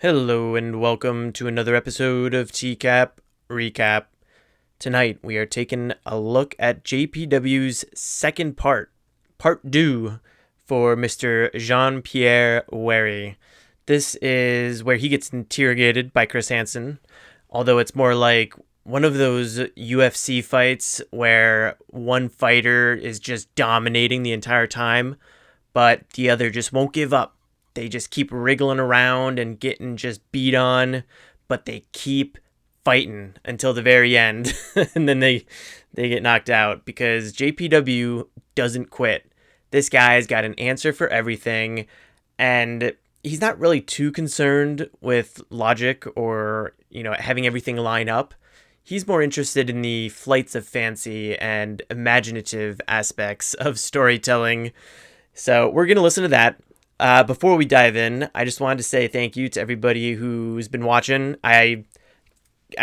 Hello and welcome to another episode of TCAP Recap. Tonight we are taking a look at JPW's second part 2 for Mr. Jean Pierre Wehry. This is where he gets interrogated by Chris Hansen, although it's more like one of those UFC fights where one fighter is just dominating the entire time, but the other just won't give up. They just keep wriggling around and getting just beat on, but they keep fighting until the very end. And then they get knocked out because JPW doesn't quit. This guy's got an answer for everything, and he's not really too concerned with logic or, having everything line up. He's more interested in the flights of fancy and imaginative aspects of storytelling. So we're going to listen to that. Before we dive in, I just wanted to say thank you to everybody who's been watching. I'm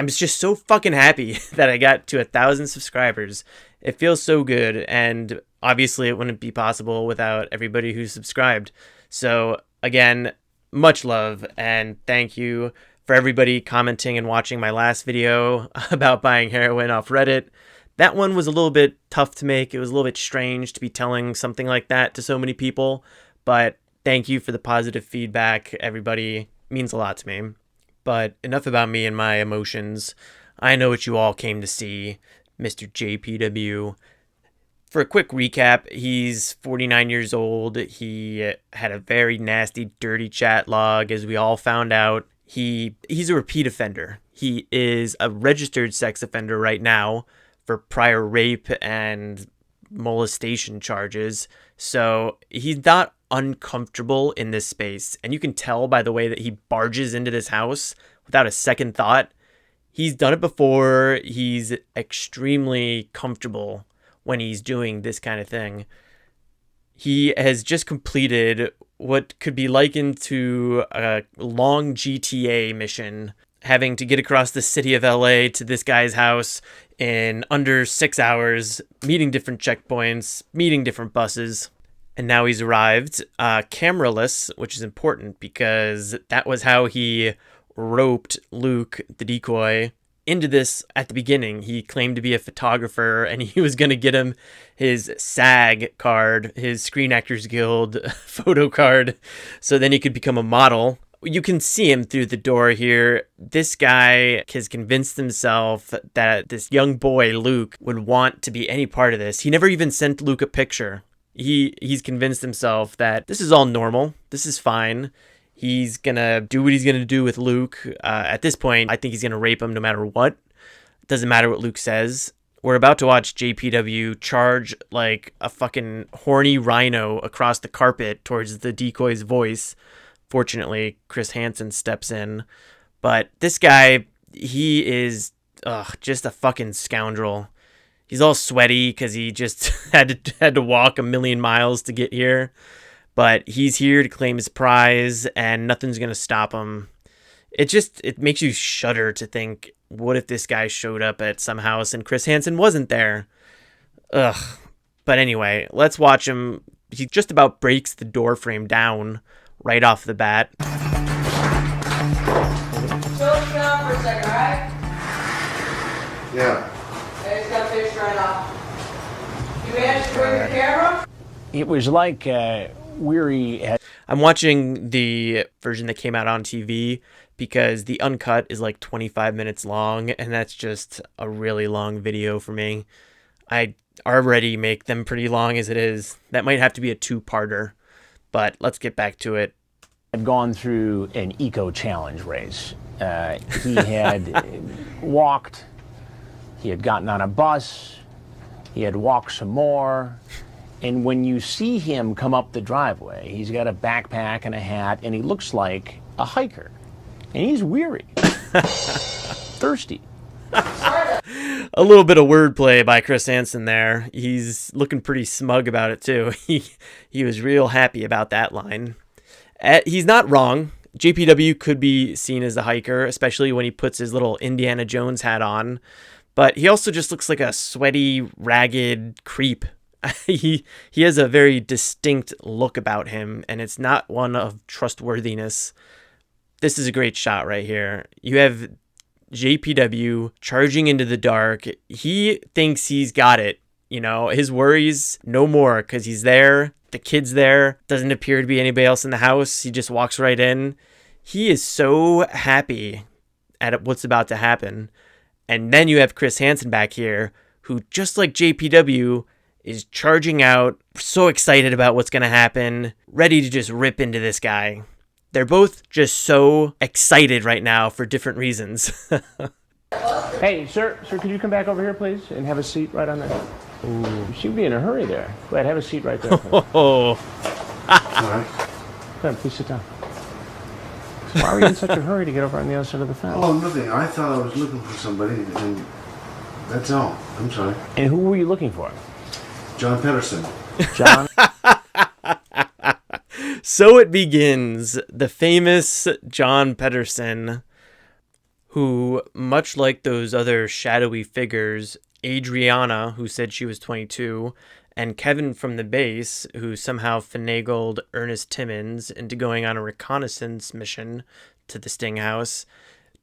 just so fucking happy that I got to 1,000 subscribers. It feels so good, and obviously it wouldn't be possible without everybody who's subscribed. So again, much love, and thank you for everybody commenting and watching my last video about buying heroin off Reddit. That one was a little bit tough to make. It was a little bit strange to be telling something like that to so many people, but thank you for the positive feedback, everybody. It means a lot to me. But enough about me and my emotions. I know what you all came to see, Mr. JPW. For a quick recap, he's 49 years old. He had a very nasty, dirty chat log, as we all found out. He's a repeat offender. He is a registered sex offender right now for prior rape and molestation charges. So he's not uncomfortable in this space, and you can tell by the way that he barges into this house without a second thought. He's done it before. He's extremely comfortable when he's doing this kind of thing. He has just completed what could be likened to a long GTA mission, having to get across the city of LA to this guy's house in under 6 hours, meeting different checkpoints, meeting different buses. And now he's arrived cameraless, which is important because that was how he roped Luke, the decoy, into this at the beginning. He claimed to be a photographer, and he was going to get him his SAG card, his Screen Actors Guild photo card, so then he could become a model. You can see him through the door here. This guy has convinced himself that this young boy, Luke, would want to be any part of this. He never even sent Luke a picture. He's convinced himself that this is all normal. This is fine. He's going to do what he's going to do with Luke. At this point, I think he's going to rape him no matter what. It doesn't matter what Luke says. We're about to watch JPW charge like a fucking horny rhino across the carpet towards the decoy's voice. Fortunately, Chris Hansen steps in. But this guy, he is just a fucking scoundrel. He's all sweaty because he just had to walk a million miles to get here. But he's here to claim his prize, and nothing's going to stop him. It makes you shudder to think, what if this guy showed up at some house and Chris Hansen wasn't there? Ugh. But anyway, let's watch him. He just about breaks the door frame down right off the bat. Chill down for a second, alright? Yeah. I just got finished right off. You managed to bring your camera? It was like Wehry had... I'm watching the version that came out on TV because the uncut is like 25 minutes long, and that's just a really long video for me. I already make them pretty long as it is. That might have to be a two-parter, but let's get back to it. Had gone through an eco-challenge race. He had walked, he had gotten on a bus, he had walked some more, and when you see him come up the driveway, he's got a backpack and a hat, and he looks like a hiker. And he's weary. Thirsty. A little bit of wordplay by Chris Hansen there. He's looking pretty smug about it too. He was real happy about that line. He's not wrong. JPW could be seen as a hiker, especially when he puts his little Indiana Jones hat on. But he also just looks like a sweaty, ragged creep. He has a very distinct look about him, and it's not one of trustworthiness. This is a great shot right here. You have JPW charging into the dark. He thinks he's got it. You know, his worries no more because he's there. The kid's there. Doesn't appear to be anybody else in the house. He just walks right in. He is so happy at what's about to happen. And then you have Chris Hansen back here, who, just like JPW, is charging out, so excited about what's going to happen, ready to just rip into this guy. They're both just so excited right now for different reasons. Hey, sir, could you come back over here, please, and have a seat right on there? Ooh, you seem to be in a hurry there. Go ahead, have a seat right there. Oh. Sorry. Go ahead, please sit down. Why were you in such a hurry to get over on the other side of the fence? Oh, nothing. I thought I was looking for somebody, and that's all. I'm sorry. And who were you looking for? John Pedersen. John? So it begins. The famous John Pedersen, who, much like those other shadowy figures, Adriana, who said she was 22, and Kevin from the base, who somehow finagled Ernest Timmons into going on a reconnaissance mission to the Sting House,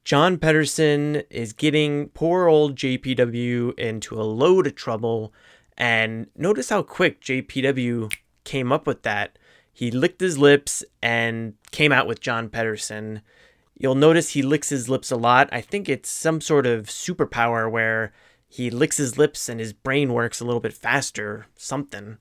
John Pedersen is getting poor old JPW into a load of trouble. And notice how quick JPW came up with that. He licked his lips and came out with John Pedersen. You'll notice he licks his lips a lot. I think it's some sort of superpower where he licks his lips and his brain works a little bit faster, something.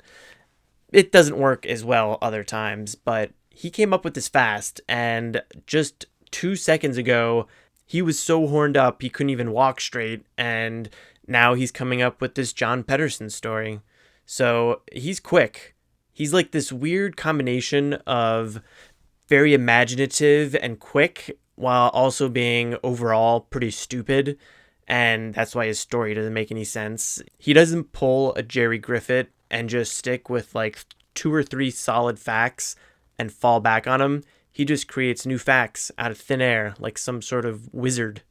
It doesn't work as well other times, but he came up with this fast, and just 2 seconds ago, he was so horned up he couldn't even walk straight, and now he's coming up with this John Pedersen story. So he's quick. He's like this weird combination of very imaginative and quick while also being overall pretty stupid. And that's why his story doesn't make any sense. He doesn't pull a Jerry Griffith and just stick with like 2 or 3 solid facts and fall back on them. He just creates new facts out of thin air like some sort of wizard.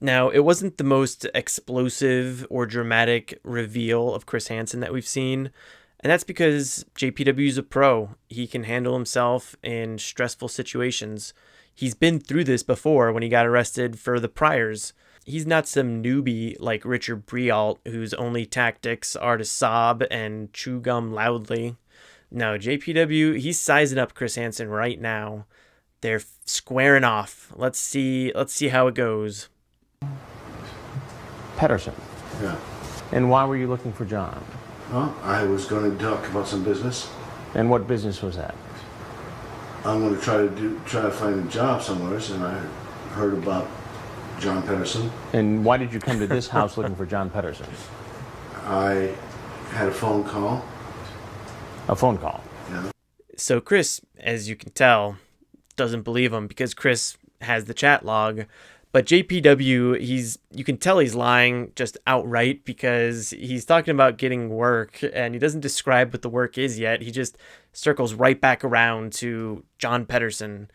Now, it wasn't the most explosive or dramatic reveal of Chris Hansen that we've seen, and that's because JPW is a pro. He can handle himself in stressful situations. He's been through this before when he got arrested for the priors. He's not some newbie like Richard Brialt, whose only tactics are to sob and chew gum loudly. No, JPW, he's sizing up Chris Hansen right now. They're squaring off. Let's see how it goes. Pedersen. Yeah. And why were you looking for John? Well, I was going to talk about some business. And what business was that? I'm going to try to find a job somewhere, and I heard about John Pedersen. And why did you come to this house looking for John Pedersen? I had a phone call. A phone call? Yeah. So Chris, as you can tell, doesn't believe him because Chris has the chat log. But JPW, you can tell he's lying just outright because he's talking about getting work and he doesn't describe what the work is yet. He just circles right back around to John Pedersen.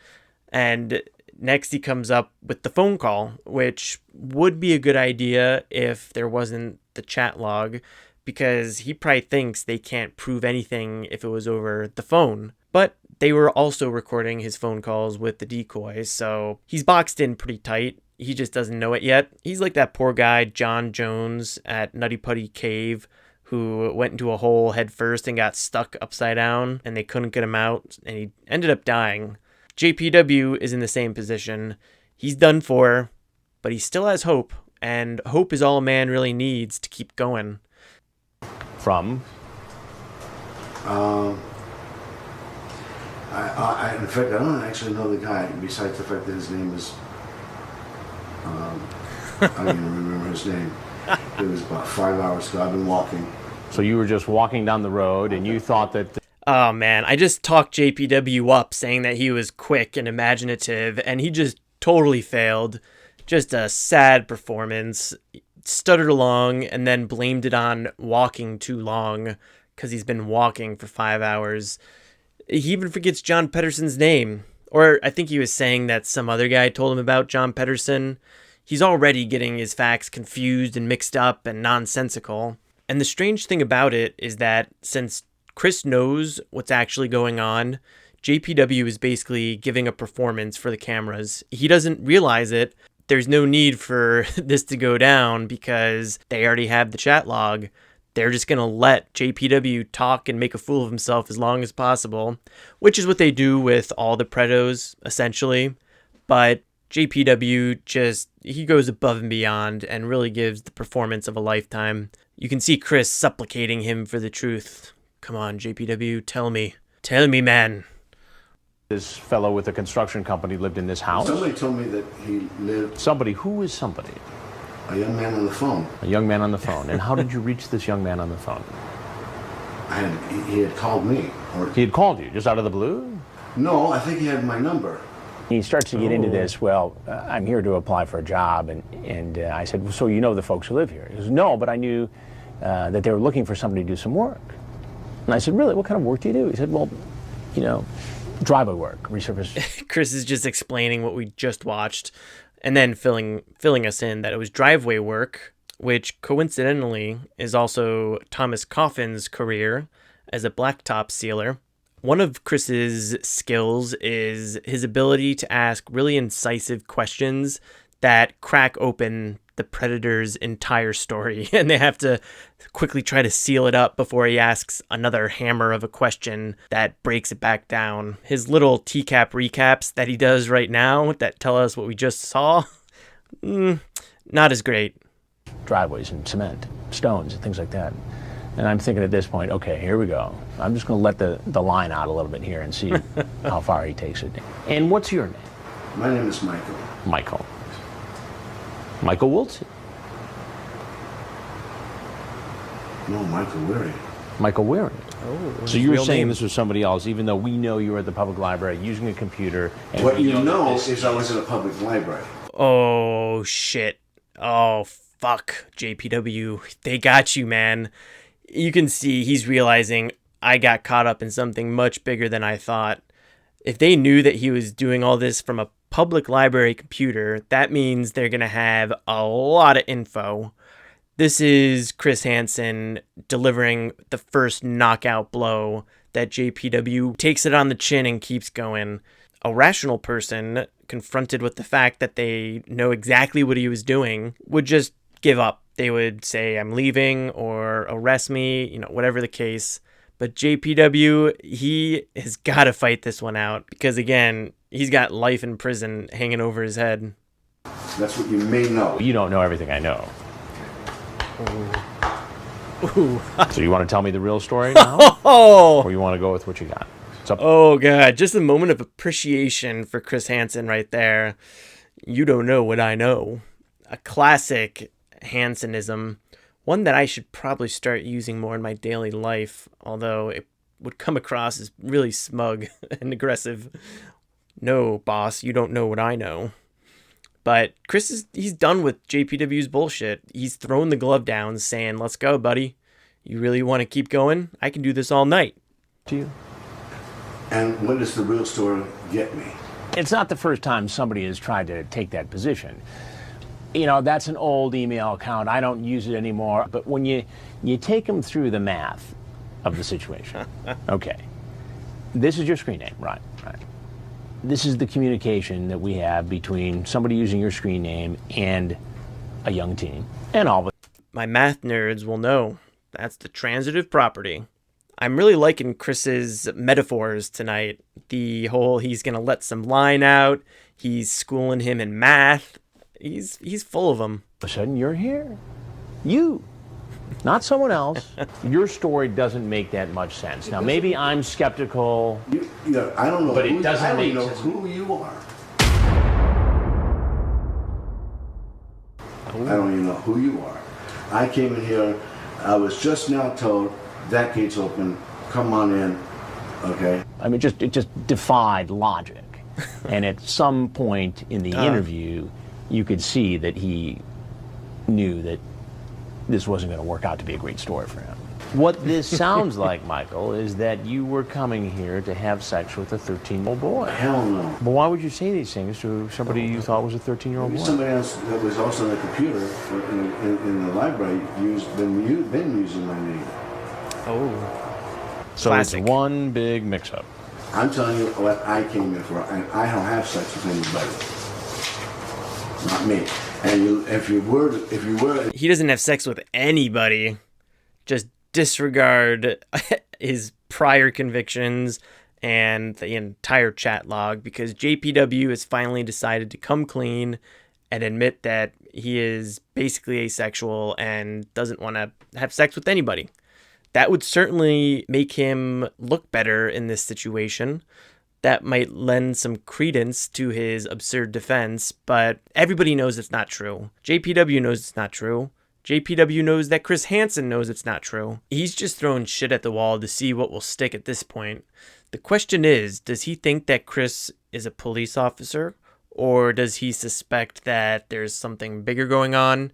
And next he comes up with the phone call, which would be a good idea if there wasn't the chat log, because he probably thinks they can't prove anything if it was over the phone. But they were also recording his phone calls with the decoy, so he's boxed in pretty tight. He just doesn't know it yet. He's like that poor guy, John Jones, at Nutty Putty Cave, who went into a hole head first and got stuck upside down, and they couldn't get him out, and he ended up dying. JPW is in the same position. He's done for, but he still has hope, and hope is all a man really needs to keep going. From? In fact, I don't actually know the guy, besides the fact that his name is, I don't even remember his name. It was about 5 hours ago. I've been walking. So you were just walking down the road and you thought that... Oh man, I just talked JPW up saying that he was quick and imaginative, and he just totally failed. Just a sad performance. Stuttered along and then blamed it on walking too long because he's been walking for 5 hours. He even forgets John Pedersen's name. Or I think he was saying that some other guy told him about John Pedersen. He's already getting his facts confused and mixed up and nonsensical. And the strange thing about it is that since Chris knows what's actually going on, JPW is basically giving a performance for the cameras. He doesn't realize it. There's no need for this to go down because they already have the chat log. They're just going to let JPW talk and make a fool of himself as long as possible, which is what they do with all the Predos, essentially. But JPW he goes above and beyond and really gives the performance of a lifetime. You can see Chris supplicating him for the truth. Come on, JPW, tell me. Tell me, man. This fellow with the construction company lived in this house? Somebody told me that he lived... Somebody? Who is somebody? A young man on the phone. A young man on the phone. And how did you reach this young man on the phone? He had called me. He had called you, just out of the blue? No, I think he had my number. He starts to get into this, I'm here to apply for a job, and I said, well, so you know the folks who live here? He goes, no, but I knew that they were looking for somebody to do some work. And I said, really, what kind of work do you do? He said, well, driveway work, resurface. Chris is just explaining what we just watched and then filling us in that it was driveway work, which coincidentally is also Thomas Coffin's career as a blacktop sealer. One of Chris's skills is his ability to ask really incisive questions that crack open the Predator's entire story, and they have to quickly try to seal it up before he asks another hammer of a question that breaks it back down. His little TCAP recaps that he does right now that tell us what we just saw, not as great. Driveways and cement, stones and things like that. And I'm thinking at this point, okay, here we go. I'm just going to let the line out a little bit here and see how far he takes it. And what's your name? My name is Michael. Michael. Michael Wilson. No, Michael Wehry. Michael Wehry. Oh, so you're saying this was somebody else, even though we know you were at the public library using a computer. And what you know is I was at a public library. Oh, shit. Oh, fuck, JPW. They got you, man. You can see he's realizing I got caught up in something much bigger than I thought. If they knew that he was doing all this from a public library computer, that means they're going to have a lot of info. This is Chris Hansen delivering the first knockout blow that JPW takes it on the chin and keeps going. A rational person, confronted with the fact that they know exactly what he was doing, would just give up. They would say, I'm leaving, or arrest me, whatever the case. But JPW, he has got to fight this one out because, again, he's got life in prison hanging over his head. That's what you may know. You don't know everything I know. Ooh. So you want to tell me the real story now? Or you want to go with what you got? Oh, God. Just a moment of appreciation for Chris Hansen right there. You don't know what I know. A classic Hansenism. One that I should probably start using more in my daily life, although it would come across as really smug and aggressive. No, boss, you don't know what I know. But Chris he's done with JPW's bullshit. He's thrown the glove down saying, let's go, buddy. You really want to keep going? I can do this all night. To you. And when does the real story get me? It's not the first time somebody has tried to take that position. That's an old email account. I don't use it anymore. But when you take them through the math of the situation, okay, this is your screen name, right. This is the communication that we have between somebody using your screen name and a young teen. And all of it. My math nerds will know that's the transitive property. I'm really liking Chris's metaphors tonight. The whole he's going to let some line out. He's schooling him in math. He's full of them. All of a sudden, you're here. You. Not someone else. Your story doesn't make that much sense. Now, maybe I'm skeptical. I don't know. But it doesn't make sense. sense. Who you are. I don't even know who you are. I came in here. I was just now told that gate's open. Come on in. Okay. I mean, it just defied logic. And at some point in the interview, you could see that he knew that this wasn't going to work out to be a great story for him. What this sounds like, Michael, is that you were coming here to have sex with a 13-year-old boy. Hell no. But why would you say these things to somebody you thought was a 13-year-old boy? Somebody else that was also on the computer in the library been using my name. Oh. So Classic. it's one big mix-up. I'm telling you what I came here for, and I don't have sex with anybody. Not me. And if you were, He doesn't have sex with anybody. Just disregard his prior convictions and the entire chat log, because JPW has finally decided to come clean and admit that he is basically asexual and doesn't want to have sex with anybody. That would certainly make him look better in this situation. That might lend some credence to his absurd defense, but everybody knows it's not true. JPW knows it's not true. JPW knows that Chris Hansen knows it's not true. He's just throwing shit at the wall to see what will stick at this point. The question is, does he think that Chris is a police officer? Or does he suspect that there's something bigger going on?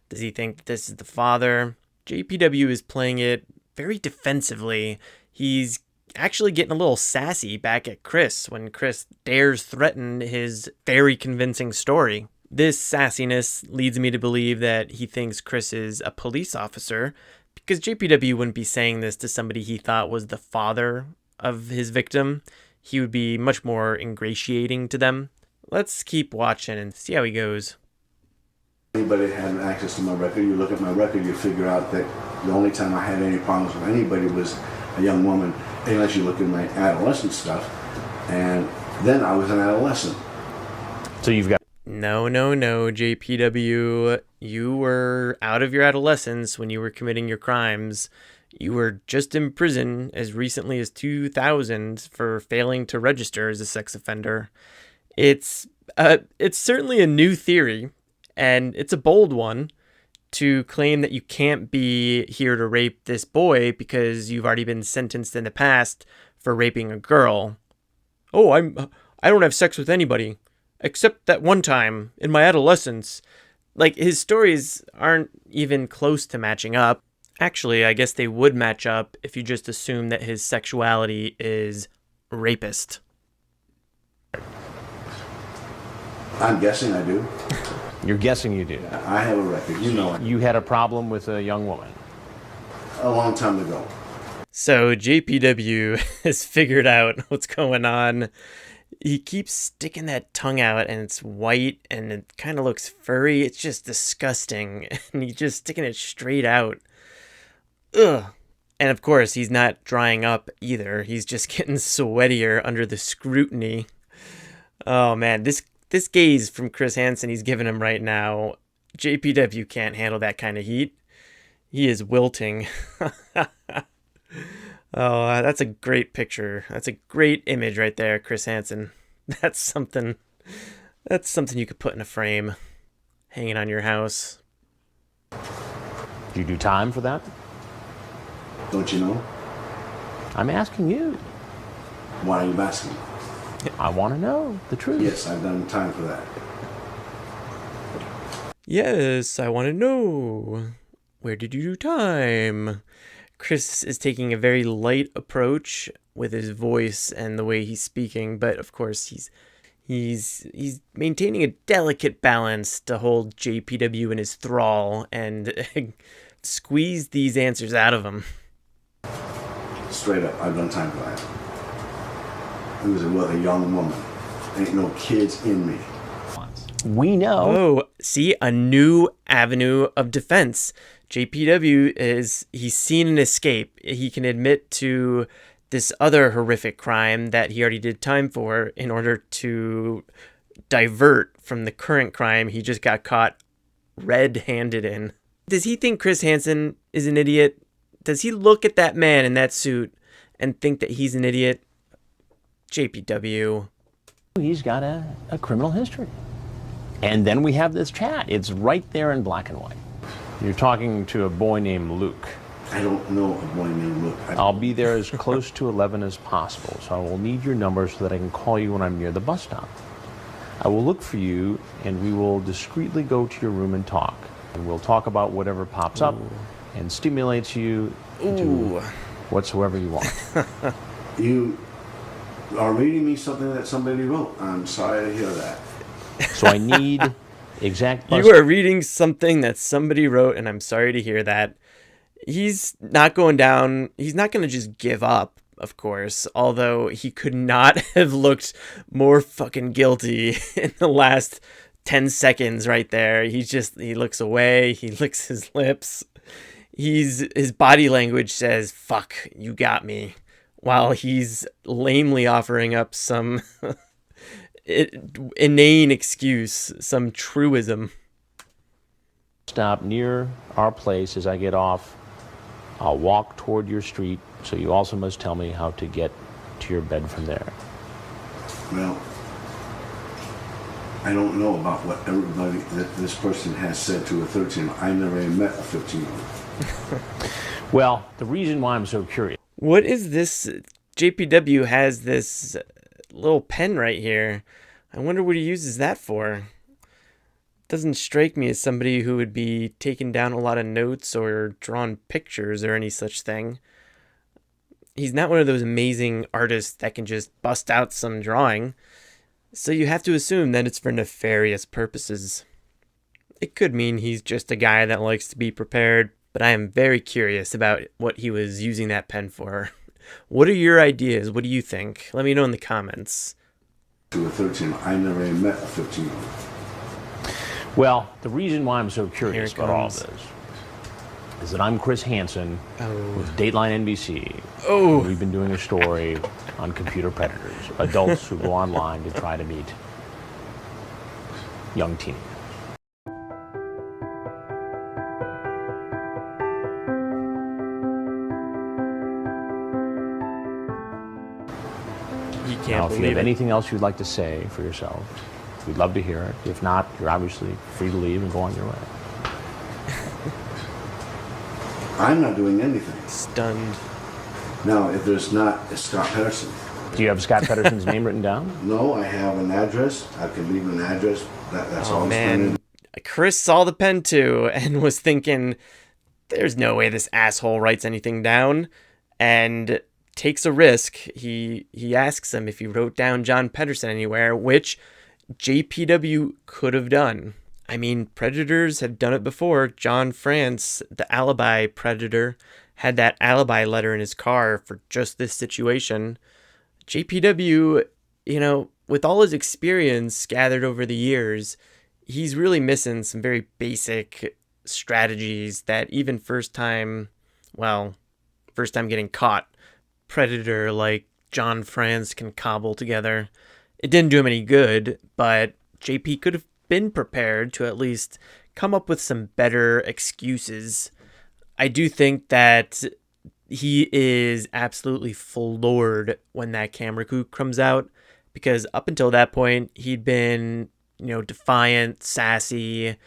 Does he think that this is the father? JPW is playing it very defensively. He's actually getting a little sassy back at Chris when Chris dares threaten his very convincing story. This sassiness leads me to believe that he thinks Chris is a police officer, because JPW wouldn't be saying this to somebody he thought was the father of his victim. He would be much more ingratiating to them. Let's keep watching and see how he goes. anybody had access to my record, you look at my record, you figure out that the only time I had any problems with anybody was a young woman, unless you look at my adolescent stuff. And then I was an adolescent. So you've got... No, JPW. You were out of your adolescence when you were committing your crimes. You were just in prison as recently as 2000 for failing to register as a sex offender. It's certainly a new theory, and it's a bold one, to claim that you can't be here to rape this boy because you've already been sentenced in the past for raping a girl. Oh, I don't have sex with anybody, except that one time in my adolescence. Like, his stories aren't even close to matching up. Actually, I guess they would match up if you just assume that his sexuality is rapist. I'm guessing I do. You're guessing you do. I have a record, you know it. You had a problem with a young woman. A long time ago. So JPW has figured out what's going on. He keeps sticking that tongue out, and it's white, and it kind of looks furry. It's just disgusting. And he's just sticking it straight out. Ugh. And of course, he's not drying up either. He's just getting sweatier under the scrutiny. Oh man, this gaze from Chris Hansen he's giving him right now, JPW can't handle that kind of heat. He is wilting. Oh, that's a great picture. That's a great image right there, Chris Hansen. That's something you could put in a frame, hanging on your house. Did you do time for that? Don't you know? I'm asking you. Why are you asking? I want to know the truth. Yes, I've done time for that. Yes, I want to know. Where did you do time? Chris is taking a very light approach with his voice and the way he's speaking, but of course he's maintaining a delicate balance to hold JPW in his thrall and squeeze these answers out of him. Straight up, I've done time for that. It was a young woman. Ain't no kids in me. We know. Oh, see, a new avenue of defense. JPW he's seen an escape. He can admit to this other horrific crime that he already did time for in order to divert from the current crime he just got caught red-handed in. Does he think Chris Hansen is an idiot? Does he look at that man in that suit and think that he's an idiot? JPW. He's got a criminal history. And then we have this chat. It's right there in black and white. You're talking to a boy named Luke. I don't know a boy named Luke. I'll be there as close to 11 as possible, so I will need your number so that I can call you when I'm near the bus stop. I will look for you, and we will discreetly go to your room and talk. And we'll talk about whatever pops up and stimulates you into whatsoever you want. You are reading me something that somebody wrote. I'm sorry to hear that. So I need exact bus. You are reading something that somebody wrote, and I'm sorry to hear that. He's not going down. He's not going to just give up. of course, although he could not have looked more fucking guilty in the last 10 seconds right there. He looks away, he licks his lips. His body language says, "Fuck, you got me," while he's lamely offering up some inane excuse, some truism. Stop near our place as I get off. I'll walk toward your street, so you also must tell me how to get to your bed from there. Well, I don't know about what everybody that this person has said to a 13. I never even met a 15-year-old. Well, the reason why I'm so curious. What is this? JPW has this little pen right here. I wonder what he uses that for. Doesn't strike me as somebody who would be taking down a lot of notes or drawing pictures or any such thing. He's not one of those amazing artists that can just bust out some drawing. So you have to assume that it's for nefarious purposes. It could mean he's just a guy that likes to be prepared, but I am very curious about what he was using that pen for. What are your ideas? What do you think? Let me know in the comments. To a 13, I never even met a 15-year-old. Well, the reason why I'm so curious about all of this is that I'm Chris Hansen with Dateline NBC. Oh. We've been doing a story on computer predators, adults who go online to try to meet young teenagers. You Now, can't if you believe have it. anything else you'd like to say for yourself, we'd love to hear it. If not, you're obviously free to leave and go on your way. I'm not doing anything. Stunned. Now, if there's not a Scott Pedersen. Do you have Scott Pedersen's name written down? No, I have an address. I can leave an address. That's all Oh I'm man. spending. Chris saw the pen too and was thinking, there's no way this asshole writes anything down, and takes a risk. He asks him if he wrote down John Pedersen anywhere, which JPW could have done. I mean, predators have done it before. John France, the alibi predator, had that alibi letter in his car for just this situation. JPW, with all his experience gathered over the years, he's really missing some very basic strategies that even first time getting caught predator like John France can cobble together. It didn't do him any good, but JP could have been prepared to at least come up with some better excuses. I do think that he is absolutely floored when that camera crew comes out, because up until that point, he'd been, defiant, sassy,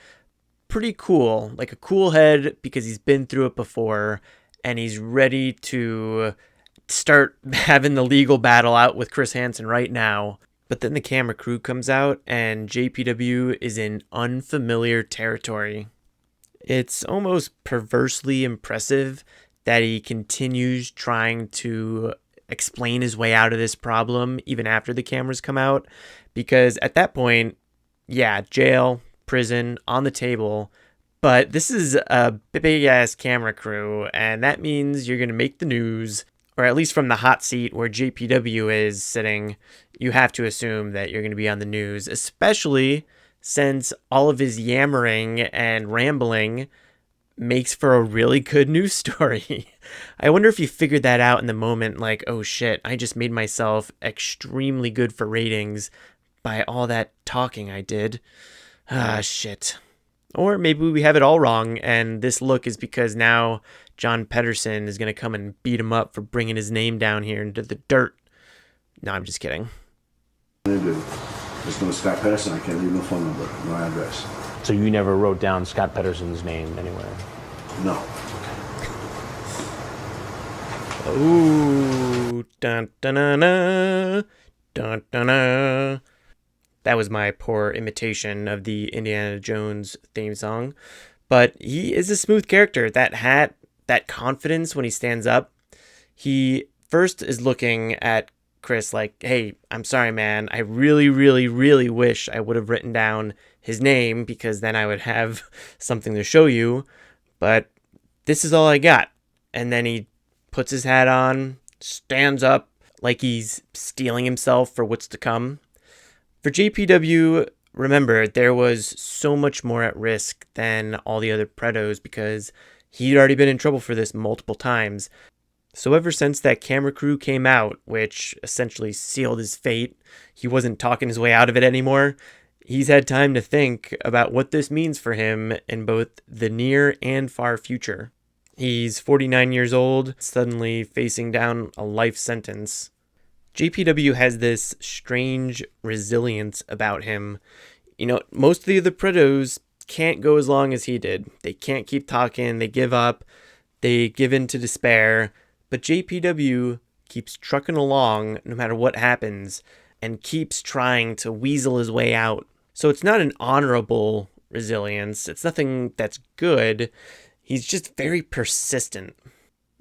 pretty cool, like a cool head, because he's been through it before, and he's ready to start having the legal battle out with Chris Hansen right now. But then the camera crew comes out, and JPW is in unfamiliar territory. It's almost perversely impressive that he continues trying to explain his way out of this problem even after the cameras come out, because at that point, yeah, jail, prison, on the table, but this is a big-ass camera crew, and that means you're going to make the news, or at least from the hot seat where JPW is sitting, you have to assume that you're going to be on the news, especially since all of his yammering and rambling makes for a really good news story. I wonder if you figured that out in the moment, like, oh shit, I just made myself extremely good for ratings by all that talking I did. Ah, shit. Or maybe we have it all wrong, and this look is because now John Pedersen is going to come and beat him up for bringing his name down here into the dirt. No, I'm just kidding. There's no Scott Pedersen. I can't leave no phone number, no address. So you never wrote down Scott Pedersen's name anywhere? No. Ooh, dun dun dun dun dun dun dun. That was my poor imitation of the Indiana Jones theme song. But he is a smooth character. That hat, that confidence when he stands up. He first is looking at Chris like, hey, I'm sorry, man. I really, really, really wish I would have written down his name, because then I would have something to show you. But this is all I got. And then he puts his hat on, stands up like he's steeling himself for what's to come. For JPW, remember, there was so much more at risk than all the other predos because he'd already been in trouble for this multiple times. So ever since that camera crew came out, which essentially sealed his fate, he wasn't talking his way out of it anymore, he's had time to think about what this means for him in both the near and far future. He's 49 years old, suddenly facing down a life sentence. JPW has this strange resilience about him. You know, most of the other predos can't go as long as he did. They can't keep talking, they give up, they give in to despair. But JPW keeps trucking along no matter what happens and keeps trying to weasel his way out. So it's not an honorable resilience. It's nothing that's good. He's just very persistent.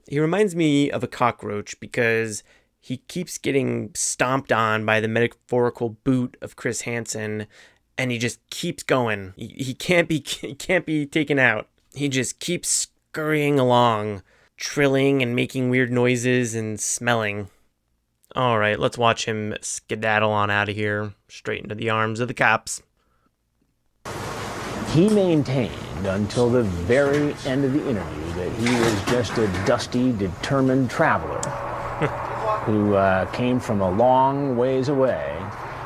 He reminds me of a cockroach because he keeps getting stomped on by the metaphorical boot of Chris Hansen, and he just keeps going. He can't be taken out. He just keeps scurrying along, trilling and making weird noises and smelling. All right, let's watch him skedaddle on out of here, straight into the arms of the cops. He maintained until the very end of the interview that he was just a dusty, determined traveler who came from a long ways away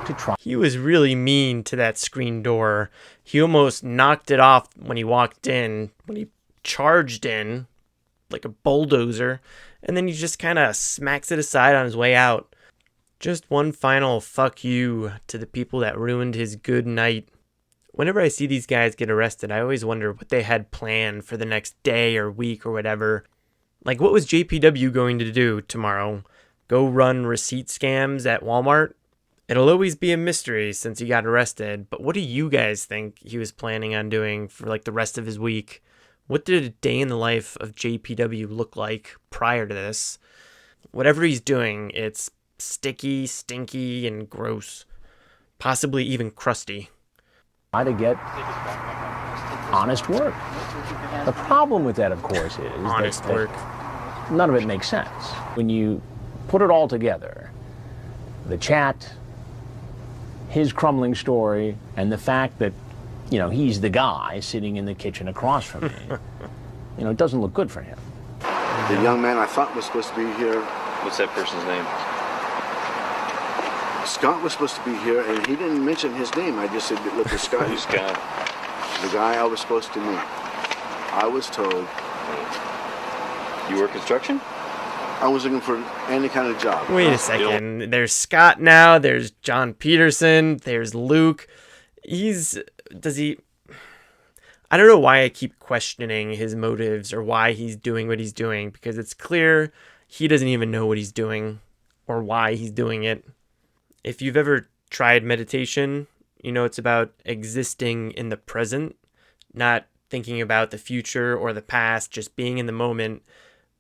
to try. He was really mean to that screen door. He almost knocked it off when he walked in, when he charged in like a bulldozer, and then he just kind of smacks it aside on his way out. Just one final fuck you to the people that ruined his good night. Whenever I see these guys get arrested, I always wonder what they had planned for the next day or week or whatever. Like, what was JPW going to do tomorrow? Go run receipt scams at Walmart? It'll always be a mystery since he got arrested, but what do you guys think he was planning on doing for like the rest of his week? What did a day in the life of JPW look like prior to this? Whatever he's doing, it's sticky, stinky, and gross. Possibly even crusty. To get honest work. The problem with that, of course, is honest work. None of it makes sense. When you put it all together, the chat, his crumbling story, and the fact that, you know, he's the guy sitting in the kitchen across from me, you know, it doesn't look good for him. The young man I thought was supposed to be here. What's that person's name? Scott was supposed to be here, and he didn't mention his name. I just said, look at Scott. Who's Scott? The guy I was supposed to meet. I was told. You work construction? I was looking for any kind of job. Wait a second. There's Scott now. There's John Peterson. There's Luke. I don't know why I keep questioning his motives or why he's doing what he's doing, because it's clear he doesn't even know what he's doing or why he's doing it. If you've ever tried meditation, you know it's about existing in the present, not thinking about the future or the past, just being in the moment.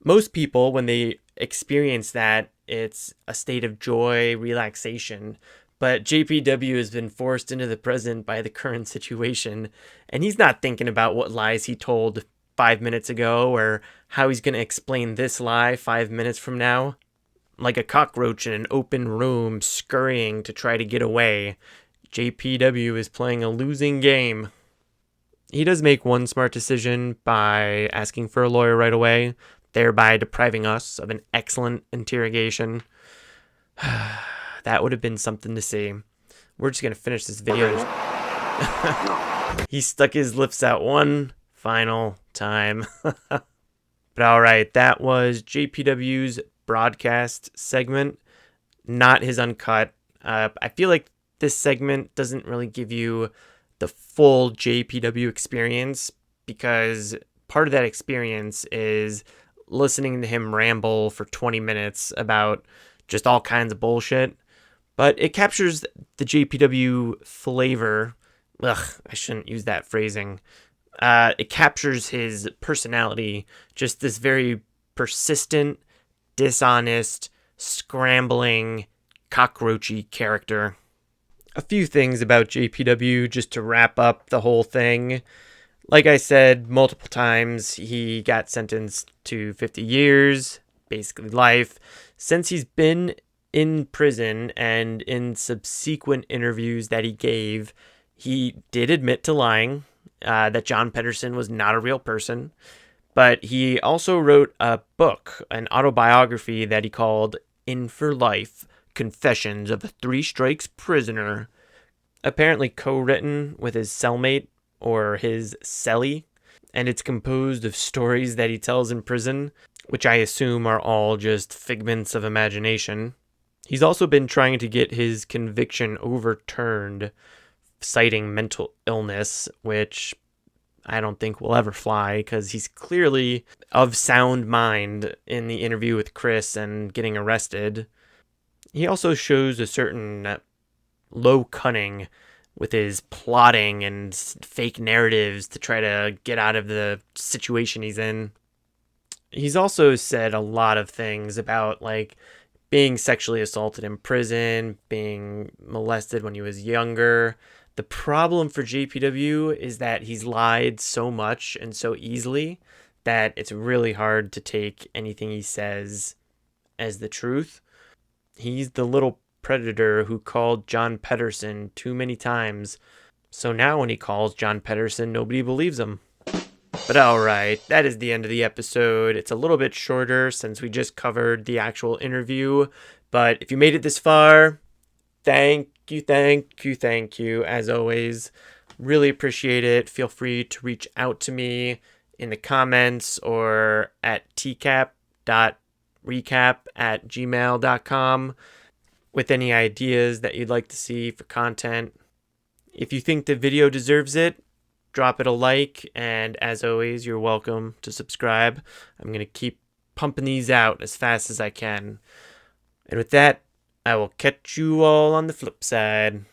Most people, when they experience that, it's a state of joy, relaxation. But JPW has been forced into the present by the current situation, and he's not thinking about what lies he told 5 minutes ago or how he's going to explain this lie 5 minutes from now. Like a cockroach in an open room scurrying to try to get away, JPW is playing a losing game. He does make one smart decision by asking for a lawyer right away, thereby depriving us of an excellent interrogation. That would have been something to see. We're just going to finish this video. He stuck his lips out one final time. But all right, that was JPW's broadcast segment, not his uncut. I feel like this segment doesn't really give you the full JPW experience, because part of that experience is listening to him ramble for 20 minutes about just all kinds of bullshit. But it captures the JPW flavor. Ugh, I shouldn't use that phrasing. It captures his personality, just this very persistent, dishonest, scrambling, cockroachy character. A few things about JPW just to wrap up the whole thing. Like I said multiple times, he got sentenced to 50 years, basically life. Since he's been in prison and in subsequent interviews that he gave, he did admit to lying, that John Pedersen was not a real person. But he also wrote a book, an autobiography that he called In for Life, Confessions of a Three Strikes Prisoner, apparently co-written with his cellmate, or his cellie, and it's composed of stories that he tells in prison, which I assume are all just figments of imagination. He's also been trying to get his conviction overturned, citing mental illness, which I don't think will ever fly, because he's clearly of sound mind in the interview with Chris and getting arrested. He also shows a certain low cunning with his plotting and fake narratives to try to get out of the situation he's in. He's also said a lot of things about, like, being sexually assaulted in prison, being molested when he was younger. The problem for JPW is that he's lied so much and so easily that it's really hard to take anything he says as the truth. He's the little predator who called John Pedersen too many times, so now when he calls John Pedersen, nobody believes him. But alright, that is the end of the episode. It's a little bit shorter since we just covered the actual interview, but if you made it this far, thank you, as always. Really appreciate it. Feel free to reach out to me in the comments or at tcap.recap@gmail.com with any ideas that you'd like to see for content. If you think the video deserves it, drop it a like, and as always, you're welcome to subscribe. I'm going to keep pumping these out as fast as I can. And with that, I will catch you all on the flip side.